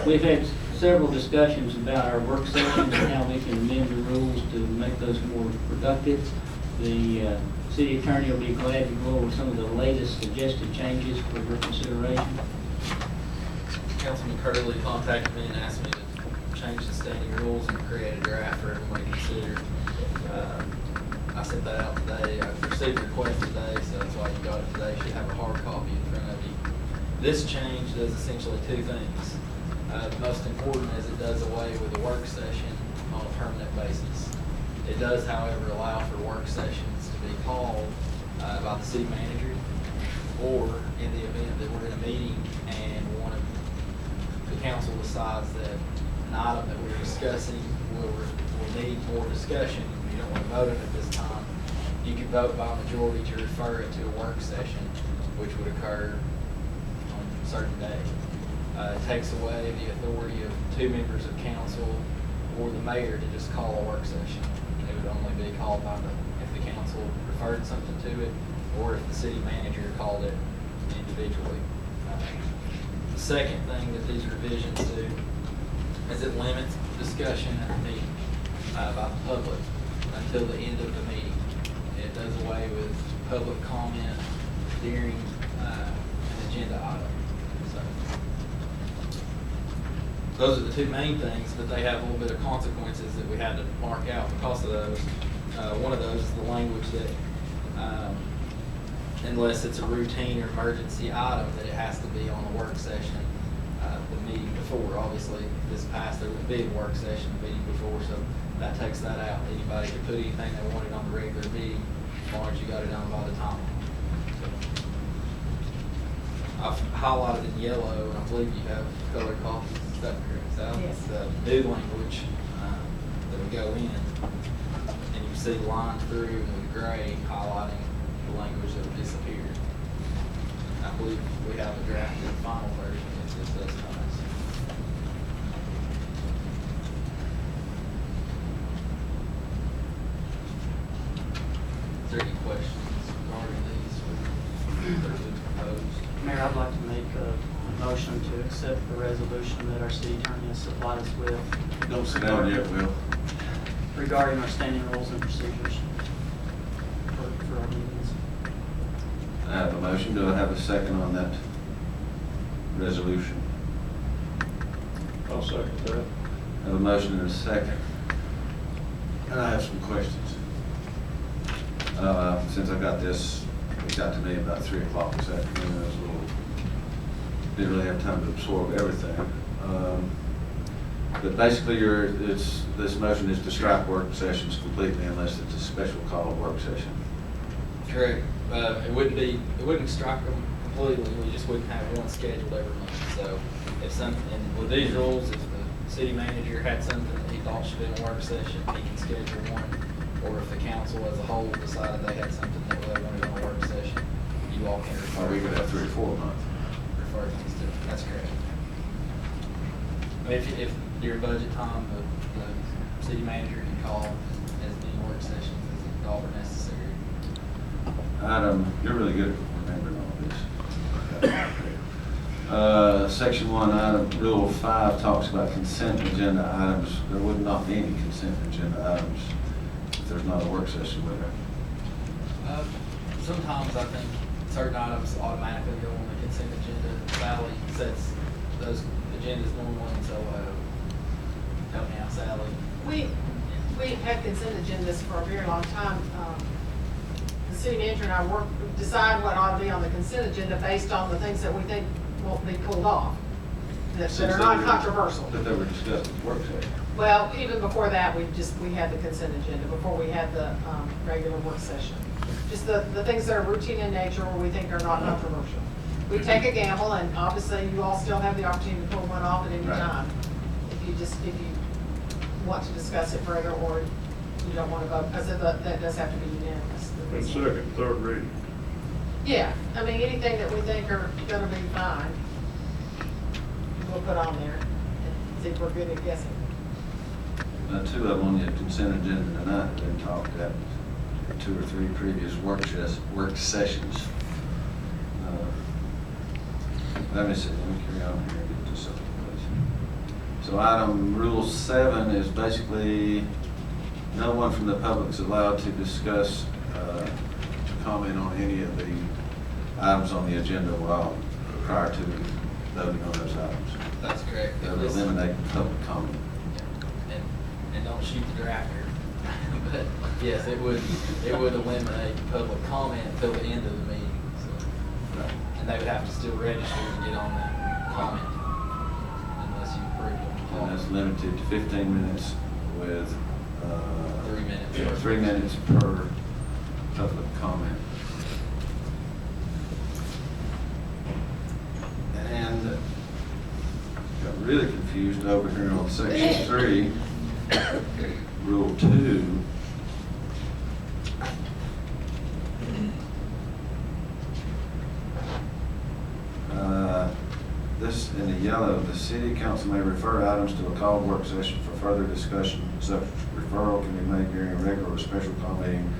We've had several discussions about our work sessions and how we can amend the rules to make those more productive. The city attorney will be glad to go over some of the latest suggested changes for your consideration. Councilman Curley contacted me and asked me to change the standing rules and create a draft for everyone to consider. I sent that out today. I received a request today, so that's why you got it today. You should have a hard copy in front of you. This change does essentially two things. The most important is it does away with a work session on a permanent basis. It does, however, allow for work sessions to be called by the city manager, or in the event that we're in a meeting and one of the council decides that an item that we're discussing will need more discussion, you don't want to vote on it this time, you can vote by majority to refer it to a work session, which would occur on a certain day. It takes away the authority of two members of council or the mayor to just call a work session. It would only be called by if the council referred something to it, or if the city manager called it individually. The second thing that these revisions do is it limits discussion at the meeting by the public until the end of the meeting. It does away with public comment during an agenda item. So those are the two main things, but they have a little bit of consequences that we had to mark out because of those. One of those is the language that unless it's a routine or emergency item, that it has to be on a work session the meeting before. Obviously, this past, there would be a work session the meeting before, so that takes that out. Anybody could put anything they wanted on the regular meeting as long as you got it done by the time. So, I've highlighted in yellow, and I believe you have color copies. Is that correct, Sal? Yes. The new language that would go in, and you see lines through with gray highlighting the language that would disappear. I believe we have a drafted final version if this does pass. Is there any questions regarding these that are proposed? Mayor, I'd like to make a motion to accept the resolution that our city attorney has supplied us with Don't sit down yet, Will. regarding our standing rules and procedures for our meetings. I have a motion. Do I have a second on that resolution? I'll second that. I have a motion and a second. And I have some questions. Since I got this, it got to me about 3 o'clock this afternoon. I was a little, didn't really have time to absorb everything. But basically, this motion is to strike work sessions completely unless it's a special call work session. Correct. It wouldn't strike them completely. We just wouldn't have one scheduled every month. So if something, and with these rules, if the city manager had something that he thought should be in a work session, he can schedule one. Or if the council as a whole decided they had something that they wanted on a work session, you all can refer. Or we could have 3 or 4 a month. Refer things to. That's correct. I mean, if during budget time, the city manager can call as many work sessions as he thought were necessary. You're really good at remembering all this. Section 1, item, Rule 5 talks about consent agenda items. There would not be any consent agenda items if there's not a work session with it. Sometimes I think certain items automatically go on the consent agenda. Sally sets those agendas normally, so help me out, Sally. We've had consent agendas for a very long time. The city manager and I decide what ought to be on the consent agenda based on the things that we think won't be pulled off, that are not controversial. That they were discussed at the work session. Well, even before that, we had the consent agenda, before we had the regular work session. Just the things that are routine in nature or we think are not controversial. We take a gamble, and obviously you all still have the opportunity to pull one off at any Right. time. If you want to discuss it further, or you don't want to vote, because that does have to be unanimous. And second, third reading. Yeah, I mean, anything that we think are gonna be fine, we'll put on there and see if we're good at guessing. 2 of them on the consent agenda tonight have been talked at 2 or 3 previous work sessions. Let me see, let me carry on here and get to something, please. So item Rule 7 is basically, no one from the public is allowed to discuss, comment on any of the items on the agenda prior to voting on those items. That's correct. That would eliminate public comment. And don't shoot the drafter. But yes, it would eliminate public comment until the end of the meeting, so. Right. And they would have to still register to get on that comment unless you approve them. And that's limited to 15 minutes with 3 minutes. 3 minutes per public comment. And got really confused over here on section 3, rule 2. This in the yellow, the city council may refer items to a called work session for further discussion. Such referral can be made during a regular or special call meeting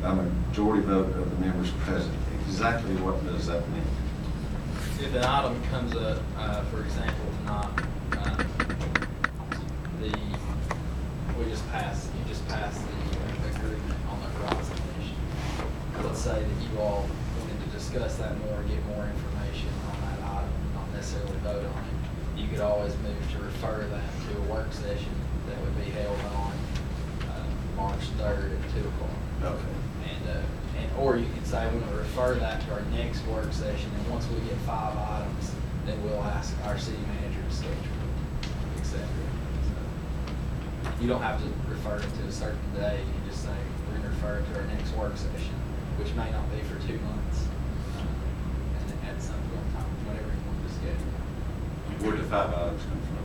by a majority vote of the members present. Exactly what does that mean? If an item comes up, for example, tonight, you just passed the agreement on the Crossville initiative. Let's say that you all wanted to discuss that more, get more information on that item, not necessarily vote on it. You could always move to refer that to a work session that would be held on March 3rd at 2 o'clock. Okay. Or you could say, we're gonna refer that to our next work session, and once we get 5 items, then we'll ask our city manager to schedule it, et cetera. So, you don't have to refer it to a certain day, you just say, we're gonna refer it to our next work session, which may not be for 2 months. And then at some point in time, whenever you want to schedule. Where do 5 items come from?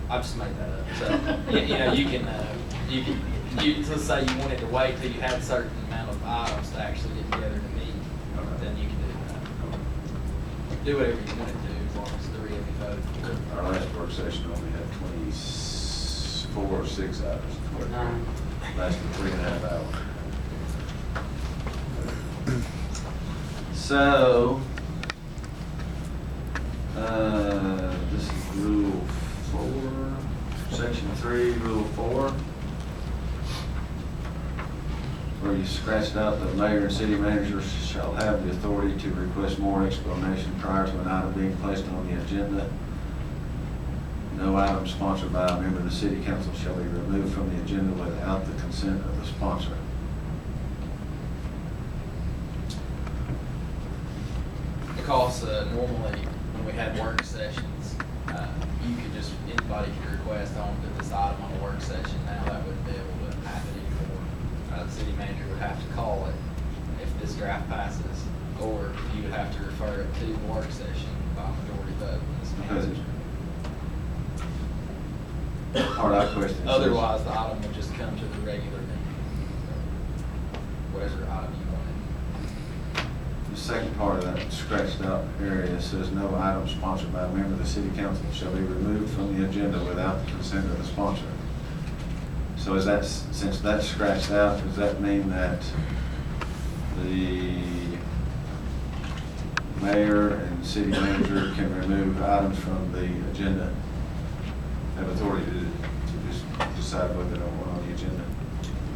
I just made that up. So, let's say you wanted to wait till you had a certain amount of items to actually get together to meet, Okay. then you can do that. Do whatever you want to do, as long as 3 of you vote. Our last work session only had 24 or 6 items. 9. Lasted 3.5 hours. So, this is rule 4, section 3, rule 4, where you scratched out the mayor and city manager shall have the authority to request more explanation prior to an item being placed on the agenda. No item sponsored by a member of the city council shall be removed from the agenda without the consent of the sponsor. Because normally, when we had work sessions, you could just, anybody could request, I want to put this item on a work session. Now that wouldn't be able to happen anymore. The city manager would have to call it if this draft passes, or you would have to refer it to the work session by majority vote. Because part of our question is. Otherwise, the item would just come to the regular meeting. Whatever item you wanted. The second part of that scratched out area says no item sponsored by a member of the city council shall be removed from the agenda without the consent of the sponsor. So is that, since that's scratched out, does that mean that the mayor and city manager can remove items from the agenda? Have authority to just decide whether they don't want on the agenda?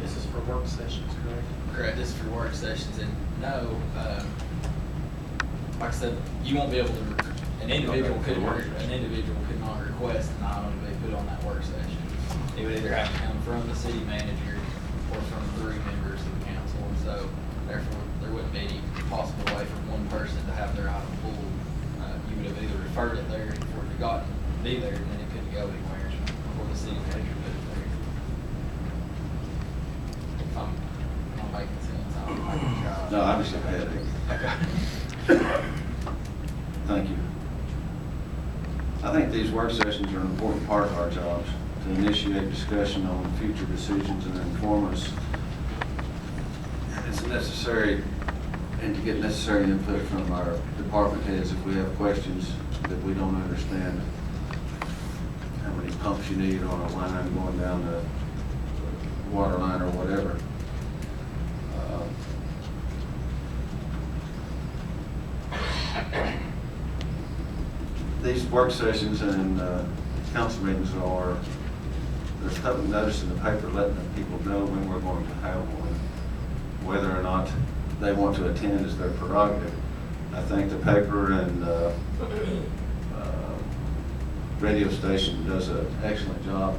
This is for work sessions, correct? Correct, this is for work sessions, and no, like I said, you won't be able to, an individual could not request an item to be put on that work session. It would either have to come from the city manager or from 3 members of the council, and so therefore, there wouldn't be any possible way for one person to have their item pulled. You would have either referred it there before it got to be there, and then it couldn't go anywhere before the city manager put it there. If I'm making sense, I'm making a job. No, I just have a headache. Okay. Thank you. I think these work sessions are an important part of our jobs, to initiate discussion on future decisions and inform us. It's necessary, and to get necessary input from our department heads if we have questions that we don't understand. How many pumps you need on a line going down the water line or whatever. These work sessions and council meetings are, there's public notice in the paper letting the people know when we're going to have one. Whether or not they want to attend is their prerogative. I think the paper and radio station does an excellent job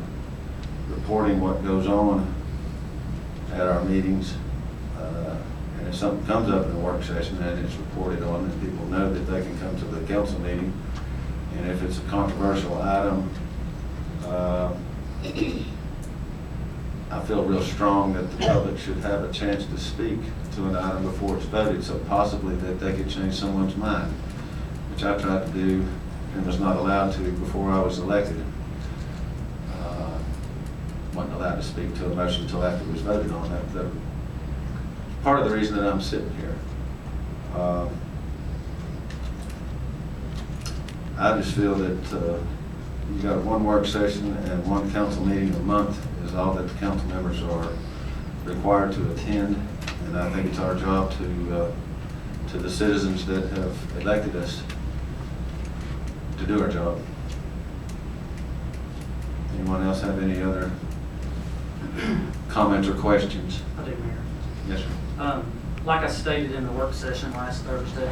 reporting what goes on at our meetings. And if something comes up in a work session, then it's reported on, and people know that they can come to the council meeting. And if it's a controversial item, I feel real strong that the public should have a chance to speak to an item before it's voted, so possibly that they could change someone's mind, which I tried to do and was not allowed to before I was elected. Wasn't allowed to speak to a motion until after it was voted on. That part of the reason that I'm sitting here. I just feel that you got one work session and one council meeting a month is all that the council members are required to attend, and I think it's our job to the citizens that have elected us to do our job. Anyone else have any other comments or questions? I do, Mayor. Yes, sir. Like I stated in the work session last Thursday,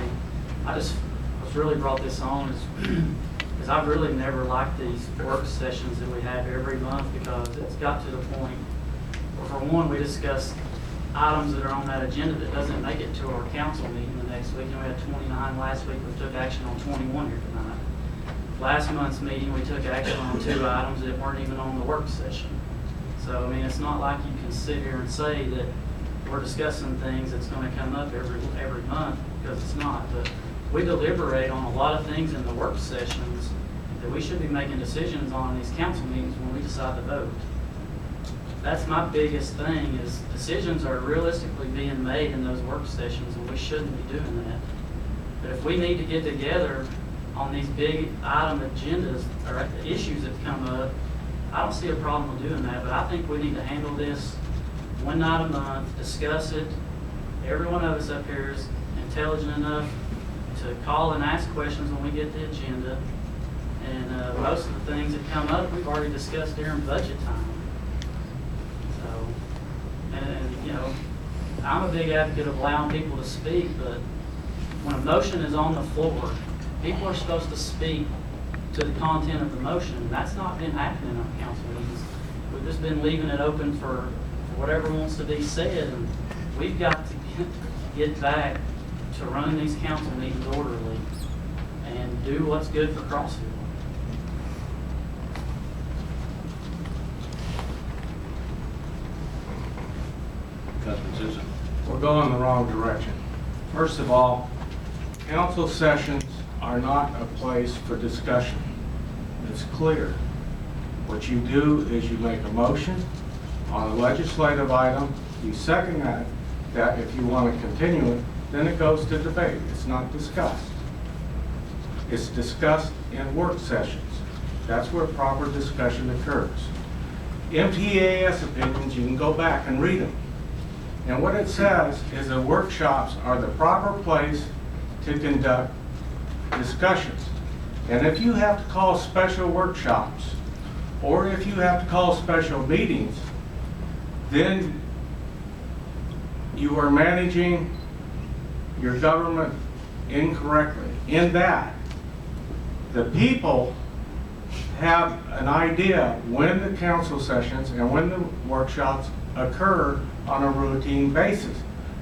I just was really brought this on because I've really never liked these work sessions that we have every month, because it's got to the point where, for one, we discuss items that are on that agenda that doesn't make it to our council meeting the next week. You know, we had 29 last week. We took action on 21 here tonight. Last month's meeting, we took action on 2 items that weren't even on the work session. So, I mean, it's not like you can sit here and say that we're discussing things that's going to come up every month, because it's not. But we deliberate on a lot of things in the work sessions that we should be making decisions on in these council meetings when we decide to vote. That's my biggest thing, is decisions are realistically being made in those work sessions, and we shouldn't be doing that. But if we need to get together on these big item agendas or issues that come up, I don't see a problem with doing that, but I think we need to handle this one night a month, discuss it. Every one of us up here is intelligent enough to call and ask questions when we get the agenda. And most of the things that come up, we've already discussed during budget time. So, and you know, I'm a big advocate of allowing people to speak, but when a motion is on the floor, people are supposed to speak to the content of the motion, and that's not been happening on council meetings. We've just been leaving it open for whatever wants to be said, and we've got to get back to running these council meetings orderly and do what's good for Crossville. Councilman Susan. We're going the wrong direction. First of all, council sessions are not a place for discussion. It's clear. What you do is you make a motion on a legislative item, you second that if you want to continue it, then it goes to debate. It's not discussed. It's discussed in work sessions. That's where proper discussion occurs. MTAS opinions, you can go back and read them. And what it says is that workshops are the proper place to conduct discussions. And if you have to call special workshops, or if you have to call special meetings, then you are managing your government incorrectly. In that, the people have an idea when the council sessions and when the workshops occur on a routine basis.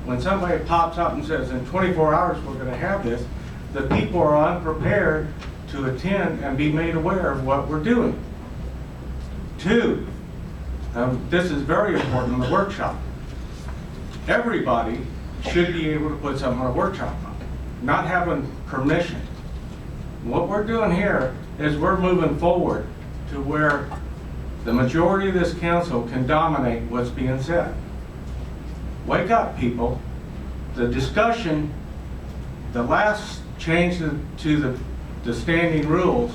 When somebody pops up and says, in 24 hours we're going to have this, the people are unprepared to attend and be made aware of what we're doing. 2, this is very important in the workshop. Everybody should be able to put something on a workshop, not having permission. What we're doing here is we're moving forward to where the majority of this council can dominate what's being said. Wake up, people. The discussion, the last change to the standing rules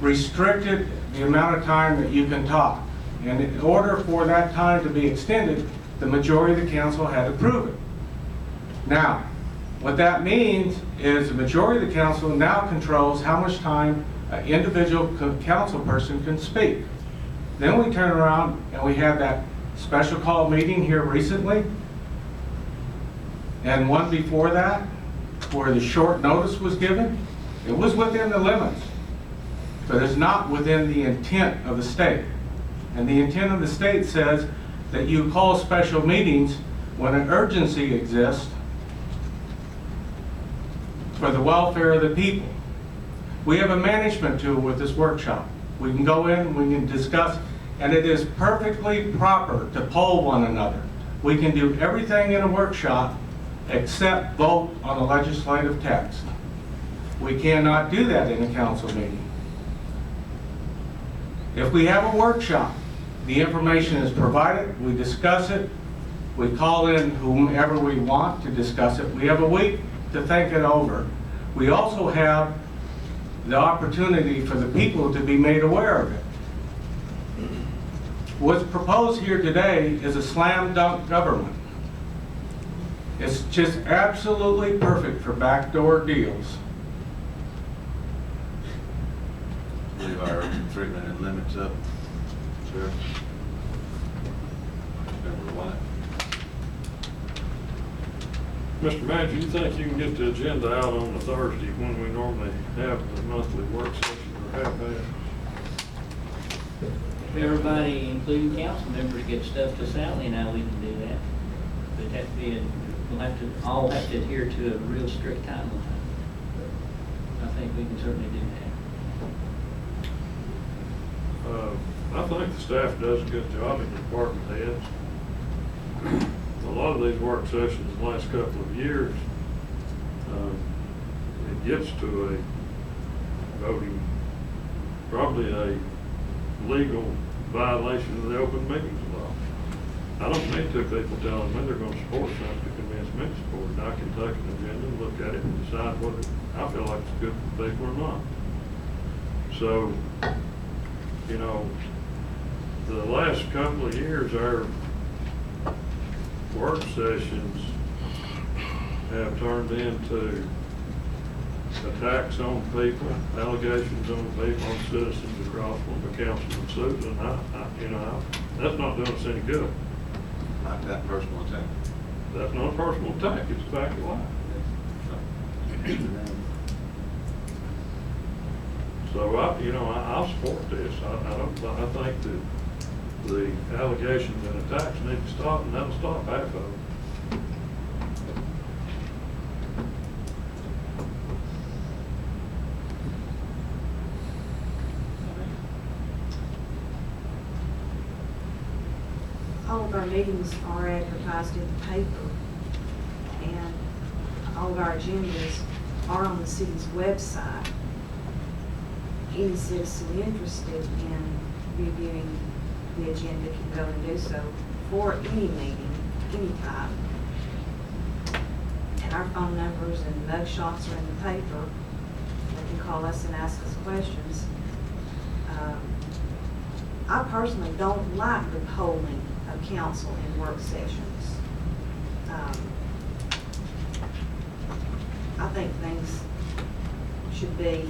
restricted the amount of time that you can talk. And in order for that time to be extended, the majority of the council had to prove it. Now, what that means is the majority of the council now controls how much time an individual council person can speak. Then we turn around and we had that special call meeting here recently, and one before that, where the short notice was given. It was within the limits, but it's not within the intent of the state. And the intent of the state says that you call special meetings when an urgency exists for the welfare of the people. We have a management tool with this workshop. We can go in, we can discuss, and it is perfectly proper to poll one another. We can do everything in a workshop except vote on a legislative text. We cannot do that in a council meeting. If we have a workshop, the information is provided, we discuss it, we call in whomever we want to discuss it. We have a week to think it over. We also have the opportunity for the people to be made aware of it. What's proposed here today is a slam dunk government. It's just absolutely perfect for backdoor deals. I believe our 3-minute limit's up. Sure. Member White. Mr. Manager, you think you can get the agenda out on a Thursday when we normally have the monthly work session or have that? If everybody, including council members, get stuff to Sally, now we can do that. But that we'll all have to adhere to a real strict timeline. I think we can certainly do that. I think the staff does a good job in the department heads. A lot of these work sessions in the last couple of years, it gets to a voting, probably a legal violation of the open meetings law. I don't need two people telling me they're gonna support something to convince me to support it. I can take an agenda and look at it and decide whether I feel like it's good for people or not. So, you know, the last couple of years, our work sessions have turned into attacks on people, allegations on people, on citizens across from the Councilman Susan. That's not doing us any good. Like that personal attack. That's not a personal attack, it's a fact of life. So I'll support this. I think that the allegations and attacks need to stop, and that'll stop half of them. All of our meetings are advertised in the paper, and all of our agendas are on the city's website. Any citizen interested in reviewing the agenda can go and do so for any meeting, anytime. And our phone numbers and mug shots are in the paper. They can call us and ask us questions. I personally don't like the polling of council in work sessions. I think things should be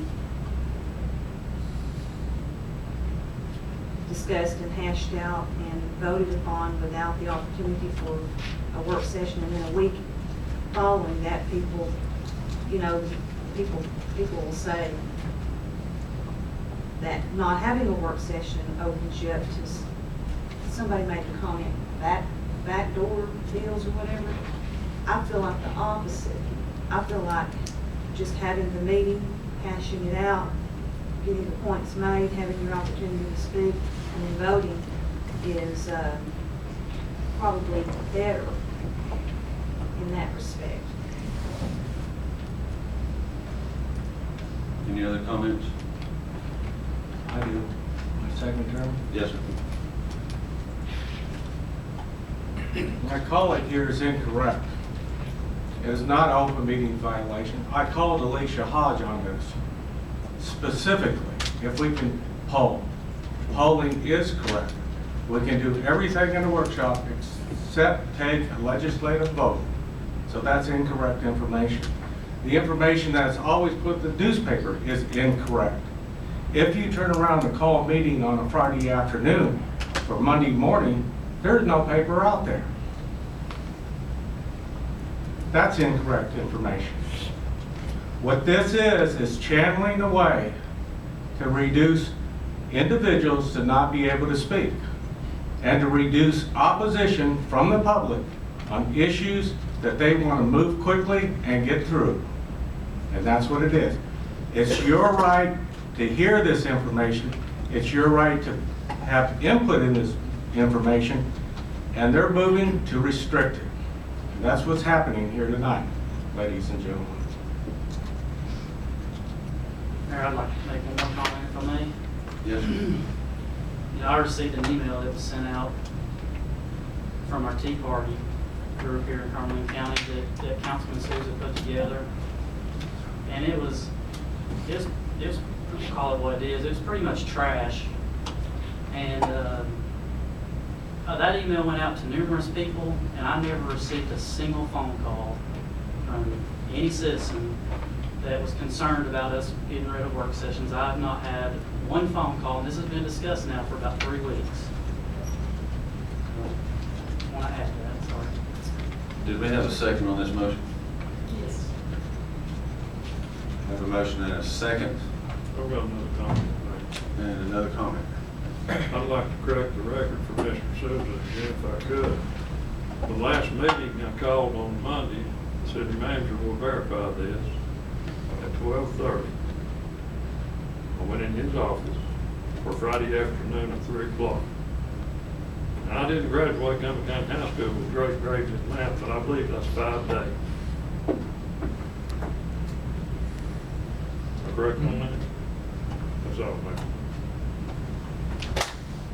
discussed and hashed out and voted upon without the opportunity for a work session, and then a week following that, people will say that not having a work session opens you up to, somebody made the comment, backdoor deals or whatever. I feel like the opposite. I feel like just having the meeting, hashing it out, getting the points made, having your opportunity to speak, and then voting is probably better in that respect. Any other comments? I do. My second term. Yes, sir. My colleague here is incorrect. It is not an open meeting violation. I called Alicia Hodge on this specifically. If we can poll, polling is correct. We can do everything in the workshop except take a legislative vote. So that's incorrect information. The information that's always put in the newspaper is incorrect. If you turn around and call a meeting on a Friday afternoon for Monday morning, there's no paper out there. That's incorrect information. What this is channeling a way to reduce individuals to not be able to speak and to reduce opposition from the public on issues that they want to move quickly and get through. And that's what it is. It's your right to hear this information. It's your right to have input in this information, and they're moving to restrict it. And that's what's happening here tonight, ladies and gentlemen. Mayor, I'd like to make one more comment if I may. Yes, sir. You know, I received an email that was sent out from our Tea Party group here in Cumberland County that Councilman Souza put together. And it was, we'll call it what it is, it was pretty much trash. And that email went out to numerous people, and I never received a single phone call from any citizen that was concerned about us getting rid of work sessions. I have not had one phone call, and this has been discussed now for about 3 weeks. I want to add that, sorry. Did we have a second on this motion? Yes. Have a motion and a second, I've got another comment to make. and another comment. I'd like to correct the record for Mr. Souza again if I could. The last meeting I called on Monday, the city manager will verify this, at 12:30. I went in his office for Friday afternoon at 3 o'clock. Now, I didn't graduate Cumberland County High School with great grades in math, but I believe that's 5 days. Am I correct on that? That's all, man.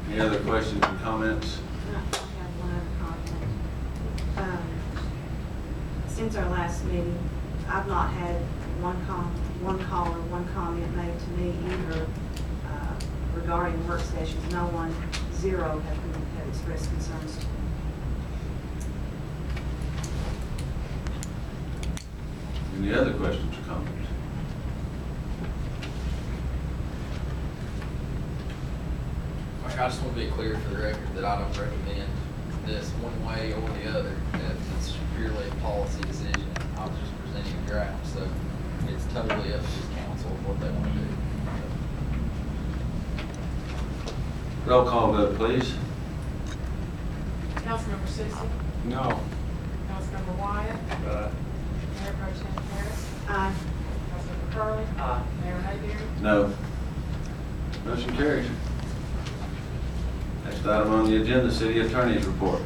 Any other questions and comments? I have one other comment. Since our last meeting, I've not had one call or one comment made to me either regarding work sessions. No one, zero have expressed concerns to me. Any other questions or comments? I just want to be clear for the record that I don't recommend this one way or the other. That it's purely a policy decision. I was just presenting a draft, so it's totally up to this council what they want to do. Roll call vote, please. Councilmember Susie? No. Councilmember Wyatt? Mayor Pro Tem Harris? Aye. Councilmember Curley? Aye. Mayor Mayberry? No. Motion carries. Next item on the agenda, city attorney's report.